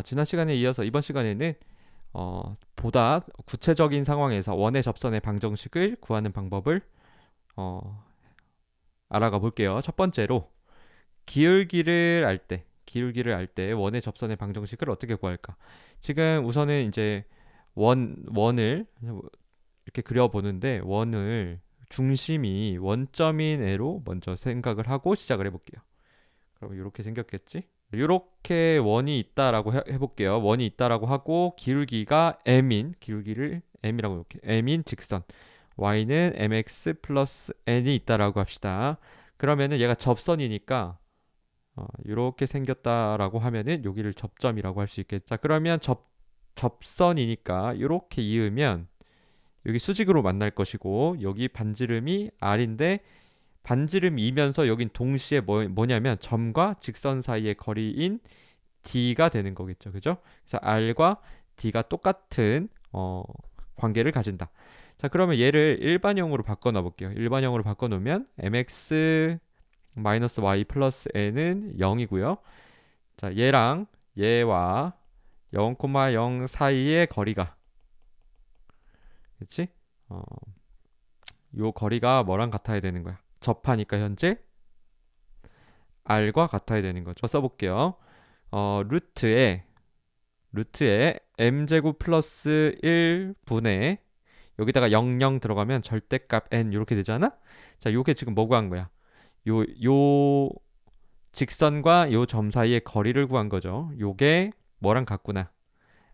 지난 시간에 이어서 이번 시간에는 보다 구체적인 상황에서 원의 접선의 방정식을 구하는 방법을 어, 알아가 볼게요. 첫 번째로 기울기를 알 때 원의 접선의 방정식을 어떻게 구할까? 지금 우선은 이제 원을 이렇게 그려보는데 원을 중심이 원점인 애로 먼저 생각을 하고 시작을 해볼게요. 그럼 이렇게 생겼겠지? 이렇게 원이 있다라고 해볼게요. 원이 있다라고 하고 기울기가 기울기를 m이라고 이렇게 m인 직선 y는 mx 플러스 n이 있다라고 합시다. 그러면은 얘가 접선이니까 이렇게 생겼다라고 하면은 여기를 접점이라고 할 수 있겠죠. 자, 그러면 접선이니까 이렇게 이으면 여기 수직으로 만날 것이고 여기 반지름이 r인데 반지름이면서 여긴 동시에 뭐냐면 점과 직선 사이의 거리인 d가 되는 거겠죠. 그죠? 그래서 r과 d가 똑같은 관계를 가진다. 자, 그러면 얘를 일반형으로 바꿔 놔 볼게요. 일반형으로 바꿔 놓으면 mx y 플러스 n은 0이고요. 자, 얘와 0,0 사이의 거리가 그렇지? 요 거리가 뭐랑 같아야 되는 거야? 접하니까 현재 r과 같아야 되는 거죠. 써볼게요. 루트에 m제곱 플러스 1분의 여기다가 00 들어가면 절대값 n 이렇게 되잖아? 자, 요게 지금 뭐 구한 거야? 요 직선과 요 점 사이의 거리를 구한 거죠. 요게 뭐랑 같구나?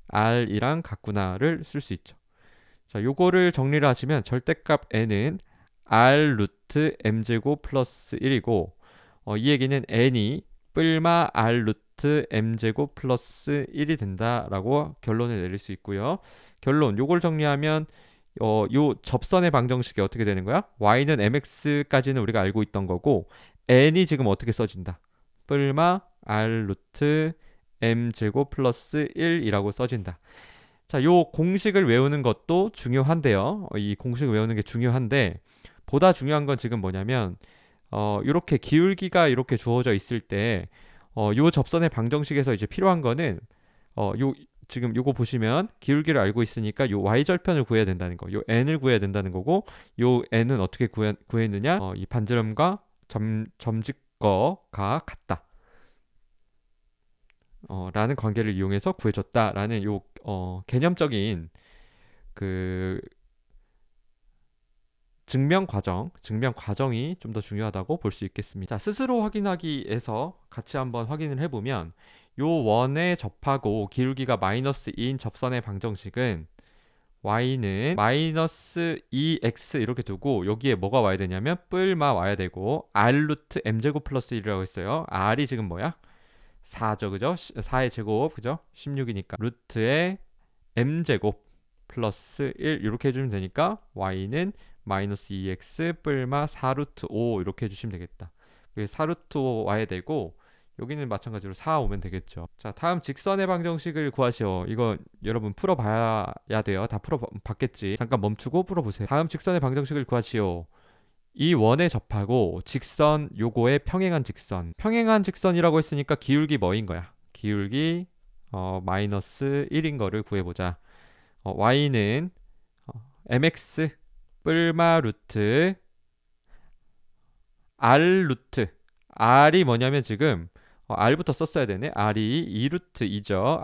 r이랑 같구나를 쓸 수 있죠. 자, 요거를 정리를 하시면 절대값 n은 r 루트 m제곱 플러스 1이고 이 얘기는 n이 뿔마 r 루트 m제곱 플러스 1이 된다라고 결론을 내릴 수 있고요. 결론 요걸 정리하면 요 접선의 방정식이 어떻게 되는 거야? y는 mx까지는 우리가 알고 있던 거고 n이 지금 어떻게 써진다? 뿔마 r 루트 m제곱 플러스 1이라고 써진다. 자, 요 공식을 외우는 것도 중요한데요. 이 공식을 외우는 게 중요한데 보다 중요한 건 지금 뭐냐면 이렇게 기울기가 이렇게 주어져 있을 때 요 접선의 방정식에서 이제 필요한 거는 요 지금 요거 보시면 기울기를 알고 있으니까 요 y절편을 구해야 된다는 거. 요 n을 구해야 된다는 거고 요 n은 어떻게 구했느냐? 이 반지름과 점직거가 같다. 라는 관계를 이용해서 구해줬다라는 요 개념적인 그 증명 과정이 좀 더 중요하다고 볼 수 있겠습니다. 자, 스스로 확인하기에서 같이 한번 확인을 해보면 요 원에 접하고 기울기가 마이너스 2인 접선의 방정식은 y는 마이너스 2x 이렇게 두고 여기에 뭐가 와야 되냐면 뿔마 와야 되고 r 루트 m제곱 플러스 1이라고 했어요. r이 지금 뭐야? 4죠, 그죠? 4의 제곱, 그죠? 16이니까 루트에 m제곱 플러스 1 이렇게 해주면 되니까 y는 마이너스 2x 뿔마 4루트 5 이렇게 해주시면 되겠다. 4루트 5 와야 되고 여기는 마찬가지로 4 오면 되겠죠. 자, 다음 직선의 방정식을 구하시오. 이거 여러분 풀어봐야 돼요. 다 풀어봤겠지. 잠깐 멈추고 풀어보세요. 다음 직선의 방정식을 구하시오. 이 원에 접하고 직선 요거에 평행한 직선. 평행한 직선이라고 했으니까 기울기 뭐인 거야? 기울기 마이너스 1인 거를 구해보자. y는 mx 뿔마 루트 r 루트 r이 뭐냐면 지금 r부터 썼어야 되네. r이 2루트 2죠.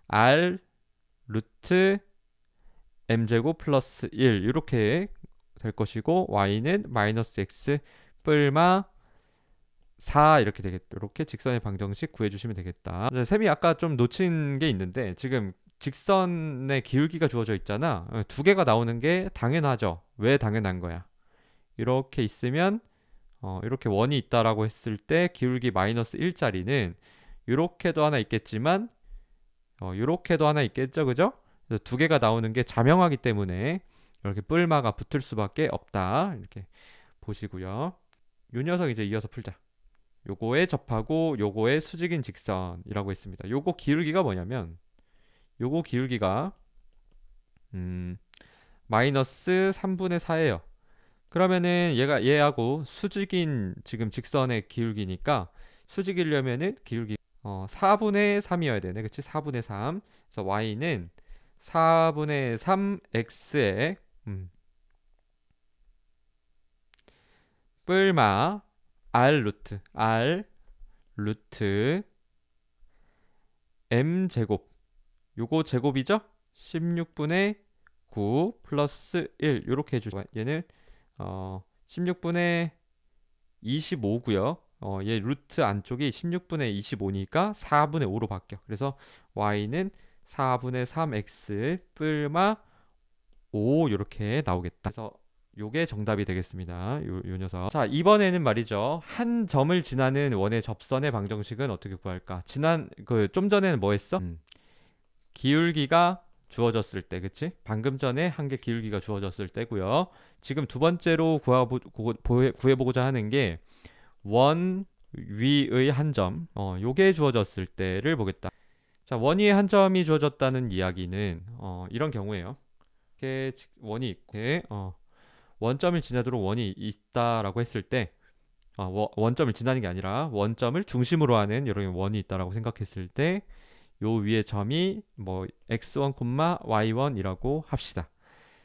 r 루트 m제곱 플러스 1 이렇게 될 것이고 y는 마이너스 x 뿔마 4 이렇게 되겠다. 이렇게 직선의 방정식 구해주시면 되겠다. 셈이 아까 좀 놓친 게 있는데 지금 직선의 기울기가 주어져 있잖아. 두 개가 나오는 게 당연하죠. 왜 당연한 거야? 이렇게 있으면 이렇게 원이 있다라고 했을 때 기울기 마이너스 1짜리는 이렇게도 하나 있겠지만 이렇게도 하나 있겠죠, 그죠? 그래서 두 개가 나오는 게 자명하기 때문에 이렇게 뿔마가 붙을 수밖에 없다. 이렇게 보시고요. 요 녀석 이제 이어서 풀자. 요거에 접하고 요거에 수직인 직선이라고 했습니다. 요거 기울기가 뭐냐면 요거 기울기가 마이너스 3분의 4예요. 그러면은 얘하고 수직인 지금 직선의 기울기니까 수직이려면은 기울기 4분의 3이어야 되네. 그치? 4분의 3. 그래서 y는 4분의 3x에 뿔마 r 루트 m 제곱. 요거 제곱이죠? 16분의 9 플러스 1 요렇게 해주시고 얘는 16분의 25고요. 얘 루트 안쪽이 16분의 25니까 4분의 5로 바뀌어. 그래서 y는 4분의 3x 뿔마 5 이렇게 나오겠다. 그래서 요게 정답이 되겠습니다. 요 녀석. 자, 이번에는 말이죠. 한 점을 지나는 원의 접선의 방정식은 어떻게 구할까? 좀 전에는 뭐 했어? 기울기가 주어졌을 때, 그치? 방금 전에 한 개 기울기가 주어졌을 때고요. 지금 두 번째로 구해보고자 하는 게 원 위의 한 점, 요게 주어졌을 때를 보겠다. 자, 원 위의 한 점이 주어졌다는 이야기는 이런 경우에요. 이렇게 원이 있고, 원점을 지나도록 원이 있다라고 했을 때, 원점을 지나는 게 아니라 원점을 중심으로 하는 이런 원이 있다라고 생각했을 때, 요 위에 점이 뭐 x1, y1이라고 합시다.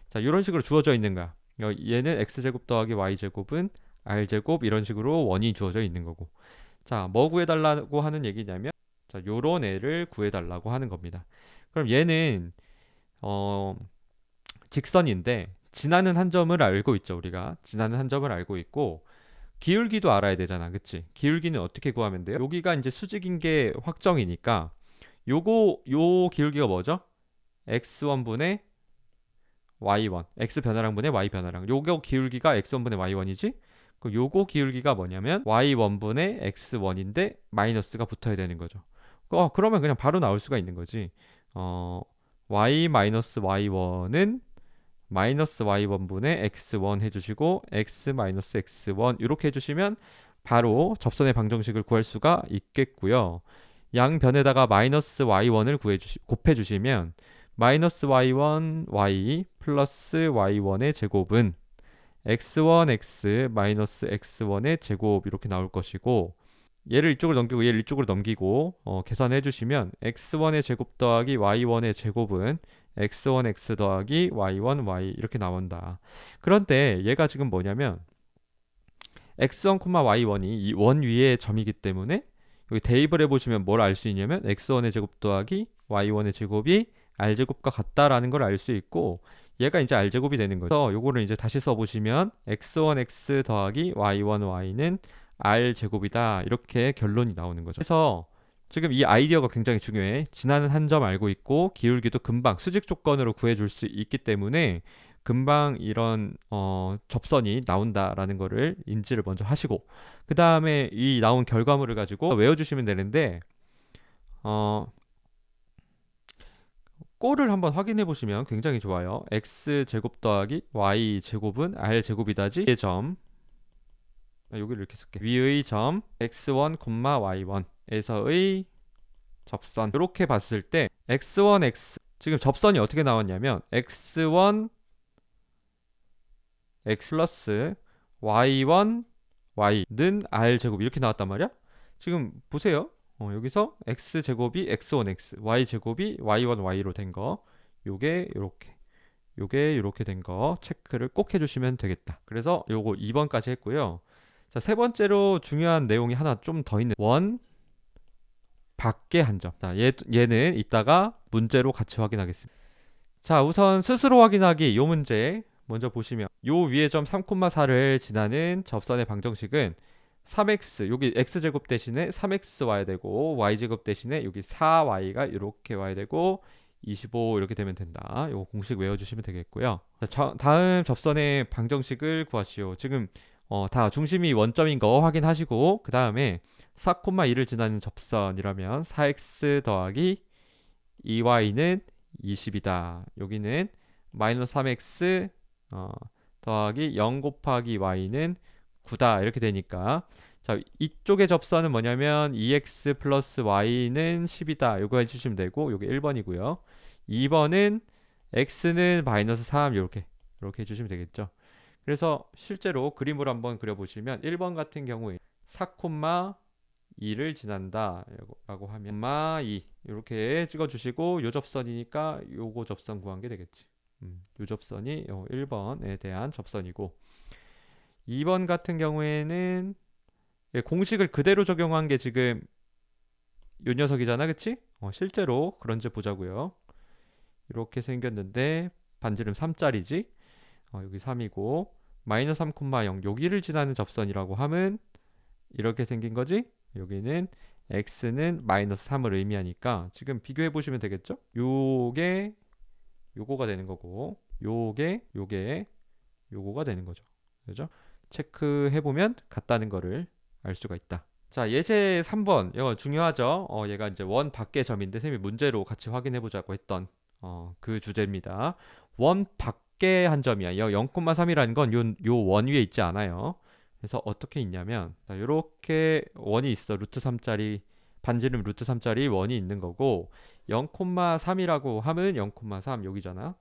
자, 이런 식으로 주어져 있는 거야. 얘는 x제곱 더하기 y제곱은 r제곱 이런 식으로 원이 주어져 있는 거고. 자, 뭐 구해달라고 하는 얘기냐면, 자, 요런 애를 구해달라고 하는 겁니다. 그럼 얘는 직선인데 지나는 한 점을 알고 있죠. 우리가 지나는 한 점을 알고 있고 기울기도 알아야 되잖아. 그치? 기울기는 어떻게 구하면 돼요? 여기가 이제 수직인 게 확정이니까 요 기울기가 뭐죠? x1분의 y1 x 변화량분의 y 변화량. 요거 기울기가 x1분의 y1이지? 요거 기울기가 뭐냐면 y1분의 x1인데 마이너스가 붙어야 되는 거죠. 그러면 그냥 바로 나올 수가 있는 거지. y 마이너스 y1은 마이너스 y1분의 x1 해주시고 x 마이너스 x1 이렇게 해주시면 바로 접선의 방정식을 구할 수가 있겠고요. 양변에다가 마이너스 y1을 곱해주시면 마이너스 y1 y 플러스 y1의 제곱은 x1 x 마이너스 x1의 제곱 이렇게 나올 것이고 얘를 이쪽으로 넘기고 얘를 이쪽으로 넘기고 계산해 주시면 x1의 제곱 더하기 y1의 제곱은 x1 x 더하기 y1 y 이렇게 나온다. 그런데 얘가 지금 뭐냐면 x1, y1이 이 원 위에 점이기 때문에 여기 대입을 해보시면 뭘 알 수 있냐면 x1의 제곱 더하기 y1의 제곱이 r제곱과 같다라는 걸 알 수 있고 얘가 이제 r제곱이 되는 거죠. 요거를 이제 다시 써보시면 x1 x 더하기 y1 y는 r제곱이다 이렇게 결론이 나오는 거죠. 그래서 지금 이 아이디어가 굉장히 중요해. 지나는 한 점 알고 있고 기울기도 금방 수직 조건으로 구해줄 수 있기 때문에 금방 이런 접선이 나온다라는 거를 인지를 먼저 하시고 그 다음에 이 나온 결과물을 가지고 외워주시면 되는데 꼴을 한번 확인해 보시면 굉장히 좋아요. x제곱 더하기 y제곱은 r제곱이다지 의 점 여기를 이렇게 쓸게. 위의 점 x1, y1에서의 접선 이렇게 봤을 때 x1, x 지금 접선이 어떻게 나왔냐면 x1 x 플러스 y1 y는 r제곱 이렇게 나왔단 말이야. 지금 보세요. 여기서 x제곱이 x1 x y제곱이 y1 y로 된 거 요게 요렇게 된 거 체크를 꼭 해주시면 되겠다. 그래서 요거 2번까지 했고요. 자, 세 번째로 중요한 내용이 하나 좀 더 있는 원 밖의 한 점. 자, 얘는 이따가 문제로 같이 확인하겠습니다. 자, 우선 스스로 확인하기 요 문제 먼저 보시면 요 위에 점 3,4를 지나는 접선의 방정식은 3x 여기 x제곱 대신에 3x 와야 되고 y제곱 대신에 여기 4y가 이렇게 와야 되고 25 이렇게 되면 된다. 요 공식 외워주시면 되겠고요. 자, 다음 접선의 방정식을 구하시오. 지금 다 중심이 원점인 거 확인하시고 그 다음에 4,2를 지나는 접선이라면 4x 더하기 2y는 20이다. 여기는 마이너스 3x 더하기 0 곱하기 y는 9다 이렇게 되니까 자 이쪽의 접선은 뭐냐면 2x 플러스 y는 10이다 이거 해주시면 되고 요게 1번이고요. 2번은 x는 마이너스 3 이렇게 해주시면 되겠죠. 그래서 실제로 그림으로 한번 그려보시면 1번 같은 경우에 4,2 2를 지난다 라고 하면 콤마 2 이렇게 찍어 주시고 요 접선이니까 요거 접선 구한 게 되겠지. 요 접선이 1번에 대한 접선이고 2번 같은 경우에는 공식을 그대로 적용한 게 지금 요 녀석이잖아, 그치? 실제로 그런지 보자고요. 이렇게 생겼는데 반지름 3짜리지. 여기 3이고 마이너스 3,0 여기를 지나는 접선이라고 하면 이렇게 생긴 거지. 여기는 x는 마이너스 3을 의미하니까 지금 비교해 보시면 되겠죠? 요게 요거가 되는 거고 요게 요거가 되는 거죠. 그죠? 체크해 보면 같다는 거를 알 수가 있다. 자, 예제 3번. 이거 중요하죠? 얘가 이제 원 밖의 점인데 쌤이 문제로 같이 확인해 보자고 했던 그 주제입니다. 원 밖의 한 점이야. 0,3이라는 건 요 원 위에 있지 않아요. 그래서 어떻게 있냐면 이렇게 원이 있어. 루트 3짜리 반지름 루트 3짜리 원이 있는 거고 0,3이라고 하면 0,3 여기잖아.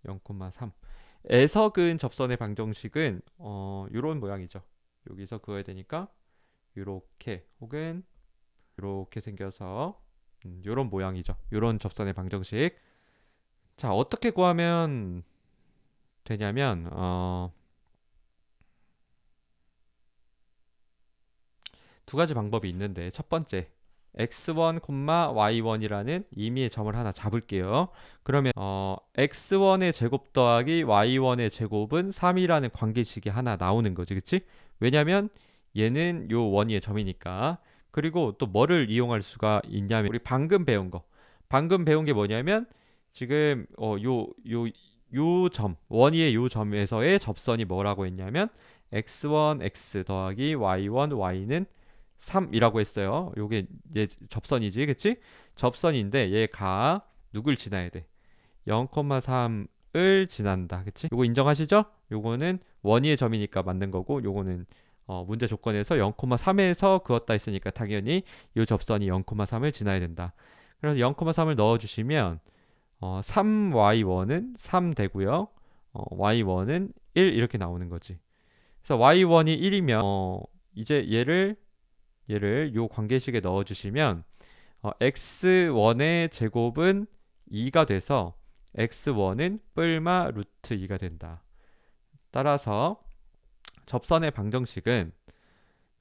0,3. 에서 그은 접선의 방정식은 요런 모양이죠. 여기서 그어야 되니까 요렇게 혹은 요렇게 생겨서 요런 모양이죠. 요런 접선의 방정식. 자, 어떻게 구하면 되냐면 두 가지 방법이 있는데 첫 번째 x1, y1이라는 임의의 점을 하나 잡을게요. 그러면 x1의 제곱 더하기 y1의 제곱은 3이라는 관계식이 하나 나오는 거지. 그치? 왜냐면 얘는 요 원위의 점이니까. 그리고 또 뭐를 이용할 수가 있냐면 우리 방금 배운 거. 방금 배운 게 뭐냐면 지금 요 점, 원위의 요 점에서의 접선이 뭐라고 했냐면 x1, x 더하기 y1, y는 3이라고 했어요. 요게 얘 접선이지, 그치? 접선인데 얘가 누굴 지나야 돼? 0,3을 지난다, 그치? 요거 인정하시죠? 요거는 원위의 점이니까 맞는 거고, 요거는 문제 조건에서 0,3에서 그었다 했으니까 당연히 요 접선이 0,3을 지나야 된다. 그래서 0,3을 넣어주시면 3y1은 3 되고요. y1은 1 이렇게 나오는 거지. 그래서 y1이 1이면 이제 얘를 요 관계식에 넣어주시면 x1의 제곱은 2가 돼서 x1은 뿔마 루트 2가 된다. 따라서 접선의 방정식은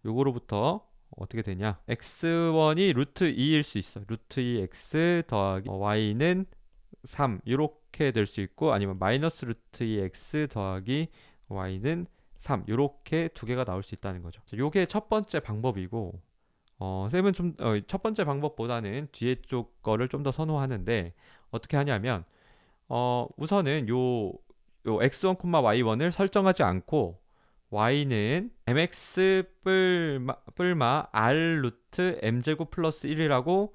요거로부터 어떻게 되냐? x1이 루트 2일 수 있어. 루트 2x 더하기 y는 3 이렇게 될 수 있고 아니면 마이너스 루트 2x 더하기 y는 3 이렇게 두 개가 나올 수 있다는 거죠. 요게 첫 번째 방법이고 쌤은 좀 첫 번째 방법보다는 뒤에 쪽 거를 좀 더 선호하는데 어떻게 하냐면 우선은 요 x1, y1을 설정하지 않고 y는 mx 뿔마 r 루트 m제곱 플러스 1이라고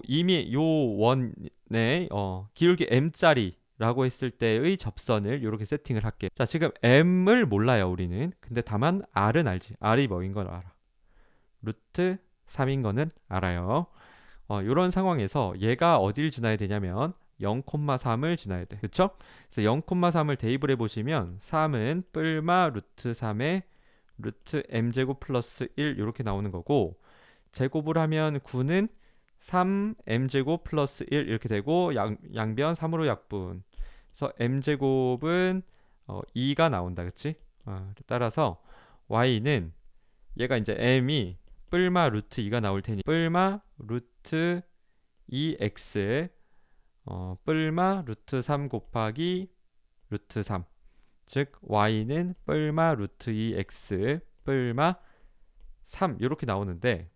이미 요 원의 기울기 m짜리라고 했을 때의 접선을 이렇게 세팅을 할게. 자, 지금 m을 몰라요, 우리는. 근데 다만 r은 알지. r이 뭐인 걸 알아. 루트 3인 거는 알아요. 이런 상황에서 얘가 어딜 지나야 되냐면 0,3을 지나야 돼. 그쵸? 그래서 0,3을 대입을 해보시면 3은 뿔마 루트 3의 루트 m제곱 플러스 1 이렇게 나오는 거고 제곱을 하면 9는 3m제곱 플러스 1 이렇게 되고 양변 3으로 약분. 그래서 m제곱은 2가 나온다. 그치? 따라서 y는 얘가 이제 m이 뿔마 루트 2가 나올 테니 뿔마 루트 2x 뿔마 루트 3 곱하기 루트 3 즉 y는 뿔마 루트 2x 뿔마 3 이렇게 나오는데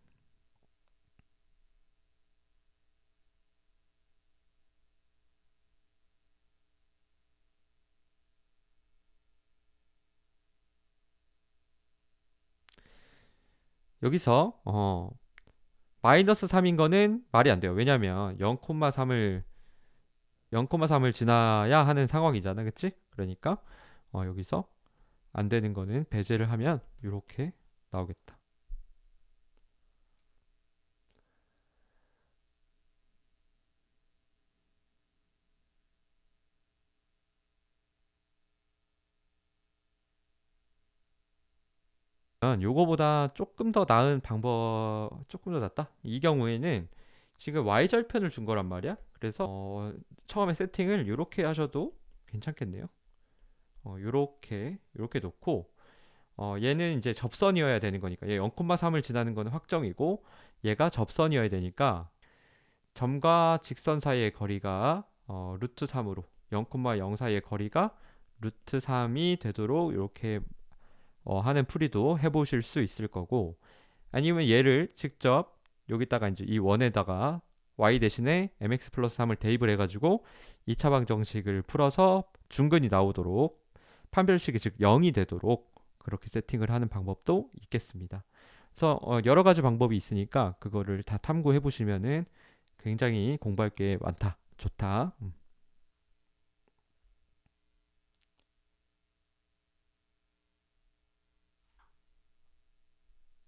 여기서 마이너스 3인 거는 말이 안 돼요. 왜냐면 0,3을 지나야 하는 상황이잖아. 그치? 그러니까 여기서 안 되는 거는 배제를 하면 이렇게 나오겠다. 요거보다 조금 더 나은 방법, 조금 더 낫다? 이 경우에는 지금 y절편을 준 거란 말이야. 그래서 처음에 세팅을 이렇게 하셔도 괜찮겠네요. 요렇게 놓고 얘는 이제 접선이어야 되는 거니까 얘 0,3을 지나는 거는 확정이고 얘가 접선이어야 되니까 점과 직선 사이의 거리가 루트 3으로 0,0 사이의 거리가 루트 3이 되도록 이렇게 하는 풀이도 해보실 수 있을 거고 아니면 얘를 직접 여기다가 이제 이 원에다가 y 대신에 mx 플러스 3을 대입을 해가지고 2차 방정식을 풀어서 중근이 나오도록 판별식이 즉 0이 되도록 그렇게 세팅을 하는 방법도 있겠습니다. 그래서 여러 가지 방법이 있으니까 그거를 다 탐구해 보시면은 굉장히 공부할 게 많다. 좋다.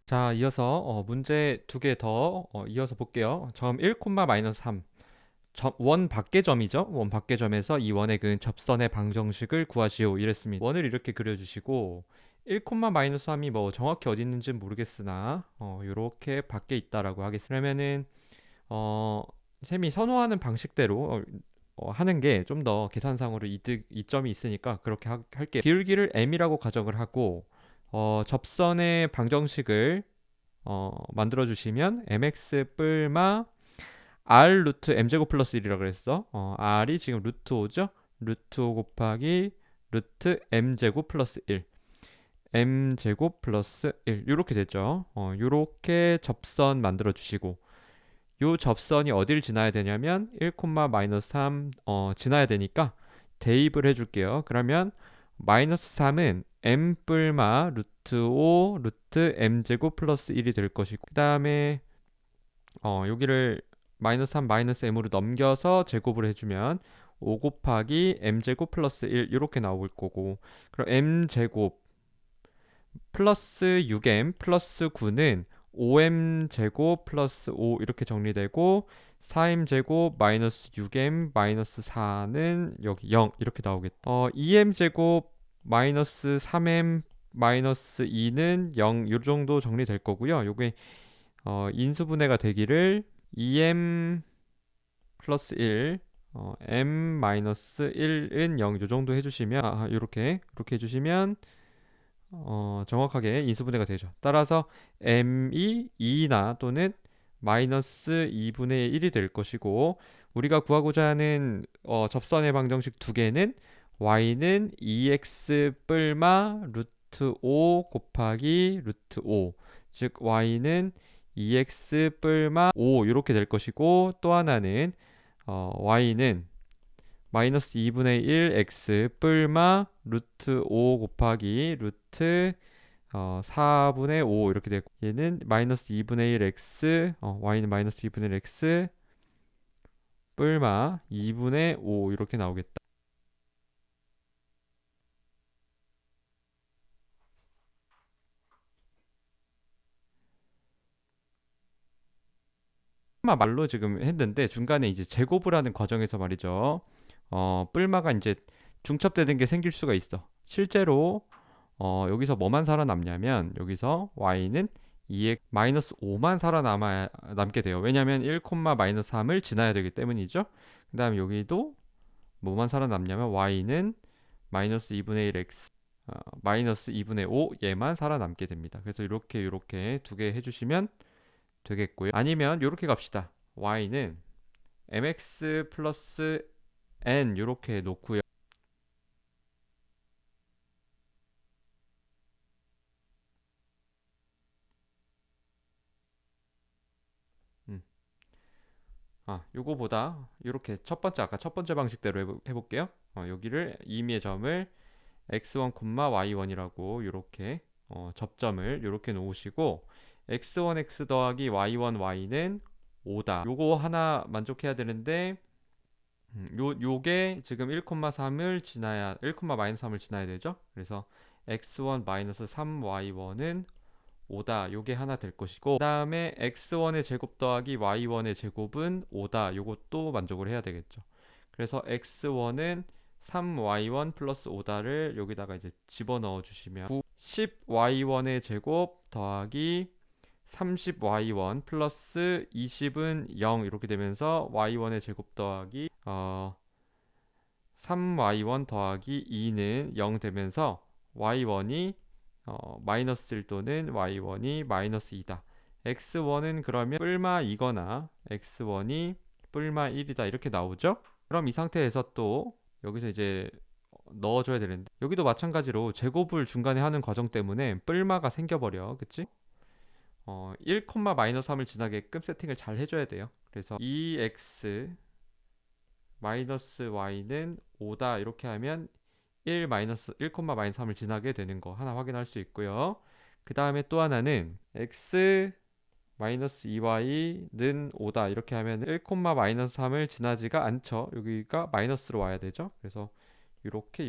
자, 이어서 문제 두 개 더 이어서 볼게요. 점 1, 마이너스 3. 원 밖의 점이죠. 원 밖의 점에서 이 원의 근 접선의 방정식을 구하시오. 이랬습니다. 원을 이렇게 그려주시고 1, 마이너스 3이 뭐 정확히 어디 있는지는 모르겠으나 이렇게 밖에 있다라고 하겠습니다. 그러면은 셈이 선호하는 방식대로 하는 게 좀 더 계산상으로 이점이 있으니까 그렇게 할게요. 기울기를 m이라고 가정을 하고 접선의 방정식을 만들어 주시면 mx 뿔마 r 루트 m제곱 플러스 1이라 그랬어. r이 지금 루트 5죠. 루트 5 곱하기 루트 m제곱 플러스 1 m제곱 플러스 1 이렇게 되죠. 이렇게 접선 만들어 주시고 요 접선이 어딜 지나야 되냐면 1, 마이너스 3 지나야 되니까 대입을 해줄게요. 그러면 마이너스 3은 m 뿔마 루트 5 루트 m 제곱 플러스 1이 될 것이고 그 다음에 여기를 마이너스 3 마이너스 m으로 넘겨서 제곱을 해주면 5 곱하기 m 제곱 플러스 1 이렇게 나올 거고 그럼 m 제곱 플러스 6m 플러스 9는 5m 제곱 플러스 5 이렇게 정리되고 4m 제곱 마이너스 6m 마이너스 4는 여기 0 이렇게 나오겠다. 2m 제곱 마이너스 3m 마이너스 2는 0 이 정도 정리될 거고요. 요게 인수분해가 되기를 2m 플러스 1 m 마이너스 1은 0 이 정도 해주시면 이렇게 해주시면 정확하게 인수분해가 되죠. 따라서 m이 2나 또는 마이너스 2분의 1이 될 것이고 우리가 구하고자 하는 접선의 방정식 두 개는 y는 2x 뿔마 루트 5 곱하기 루트 5 즉 y는 2x 뿔마 5 이렇게 될 것이고 또 하나는 y는 마이너스 2분의 1 x 뿔마 루트 5 곱하기 루트 4분의 5 이렇게 되고 얘는 마이너스 2분의 1 x y는 마이너스 2분의 1 x 뿔마 2분의 5 이렇게 나오겠다. 말로 지금 했는데 중간에 이제 제곱을 하는 과정에서 말이죠. 뿔마가 이제 중첩되는 게 생길 수가 있어. 실제로 여기서 뭐만 살아남냐면 여기서 y는 2x 마이너스 5만 살아남게 돼요. 왜냐하면 1, 마이너스 3을 지나야 되기 때문이죠. 그 다음에 여기도 뭐만 살아남냐면 y는 마이너스 2분의 1 x 마이너스 2분의 5 얘만 살아남게 됩니다. 그래서 이렇게 두 개 해주시면 되겠고요. 아니면 이렇게 갑시다. y는 mx 플러스 n 이렇게 놓고요. 음. 요거보다 이렇게 아까 첫 번째 방식대로 해볼게요. 여기를 임의의 점을 x1, y1이라고 이렇게 접점을 이렇게 놓으시고 x1, x 더하기 y1, y는 5다. 요거 하나 만족해야 되는데 요게 지금 1,3을 지나야 1,-3을 지나야 되죠. 그래서 x1 3 y1은 5다. 요게 하나 될 것이고 그다음에 x1의 제곱 더하기 y1의 제곱은 5다. 요것도 만족을 해야 되겠죠. 그래서 x1은 3y1 플러스 5다를 여기다가 이제 집어넣어 주시면 10y1의 제곱 더하기 30y1 플러스 20은 0 이렇게 되면서 y1의 제곱 더하기 3y1 더하기 2는 0 되면서 y1이 마이너스 1 또는 y1이 마이너스 2다. x1은 그러면 뿔마 2거나 x1이 뿔마 1이다 이렇게 나오죠? 그럼 이 상태에서 또 여기서 이제 넣어줘야 되는데 여기도 마찬가지로 제곱을 중간에 하는 과정 때문에 뿔마가 생겨버려. 그치? 1, 마이너스 3을 지나게끔 세팅을 잘 해줘야 돼요. 그래서 2x 마이너스 y는 5다 이렇게 하면 1 마이너스 1, 마이너스 3을 지나게 되는 거 하나 확인할 수 있고요. 그 다음에 또 하나는 x 마이너스 2y는 5다 이렇게 하면 1, 마이너스 3을 지나지가 않죠. 여기가 마이너스로 와야 되죠. 그래서 이렇게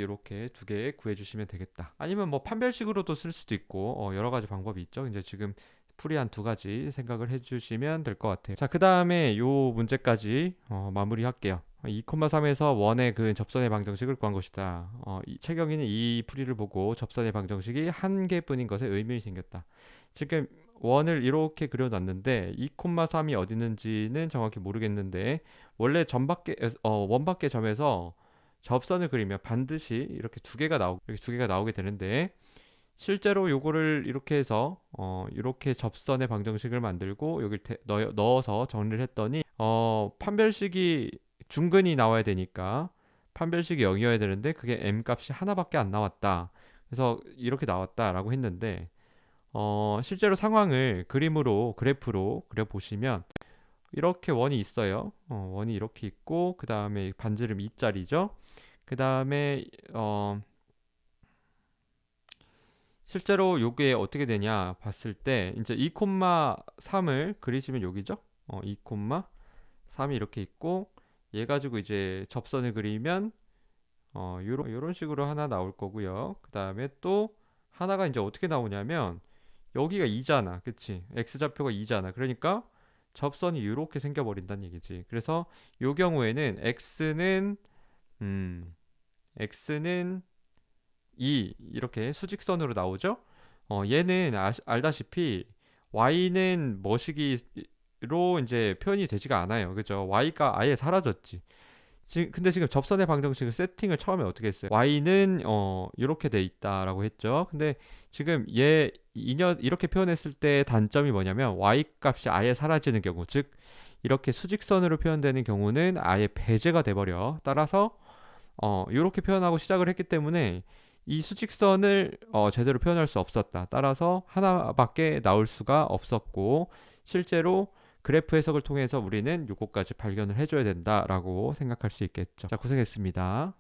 두 개 구해주시면 되겠다. 아니면 뭐 판별식으로도 쓸 수도 있고 여러 가지 방법이 있죠. 이제 지금 풀이한 두 가지 생각을 해주시면 될 것 같아요. 자, 그 다음에 요 문제까지 마무리할게요. 2,3에서 원의 그 접선의 방정식을 구한 것이다. 최경희는 이 풀이를 보고 접선의 방정식이 한 개뿐인 것에 의문이 생겼다. 지금 원을 이렇게 그려놨는데 2,3이 어디 있는지는 정확히 모르겠는데 원래 원밖의 점에서 접선을 그리면 반드시 이렇게 두 개가 나오게 되는데 실제로 요거를 이렇게 해서 이렇게 접선의 방정식을 만들고 여기 넣어서 정리를 했더니 판별식이 중근이 나와야 되니까 판별식이 0이어야 되는데 그게 m 값이 하나밖에 안 나왔다. 그래서 이렇게 나왔다라고 했는데 실제로 상황을 그래프로 그려보시면 이렇게 원이 있어요. 원이 이렇게 있고 그 다음에 반지름 2짜리죠. 그 다음에 실제로 요게 어떻게 되냐 봤을 때 이제 2,3을 그리시면 여기죠. 2,3이 이렇게 있고 얘 가지고 이제 접선을 그리면 요런 식으로 하나 나올 거고요. 그 다음에 또 하나가 이제 어떻게 나오냐면 여기가 2잖아. 그치? x좌표가 2잖아. 그러니까 접선이 이렇게 생겨버린다는 얘기지. 그래서 요 경우에는 x는 2 이렇게 수직선으로 나오죠. 얘는 알다시피 y는 뭐시기로 이제 표현이 되지가 않아요. 그죠? y가 아예 사라졌지. 근데 지금 접선의 방정식을 세팅을 처음에 어떻게 했어요? y는 이렇게 돼 있다라고 했죠. 근데 지금 이렇게 표현했을 때 단점이 뭐냐면 y 값이 아예 사라지는 경우, 즉 이렇게 수직선으로 표현되는 경우는 아예 배제가 돼버려. 따라서 이렇게 표현하고 시작을 했기 때문에 이 수직선을 제대로 표현할 수 없었다. 따라서 하나밖에 나올 수가 없었고 실제로 그래프 해석을 통해서 우리는 요거까지 발견을 해줘야 된다라고 생각할 수 있겠죠. 자, 고생했습니다.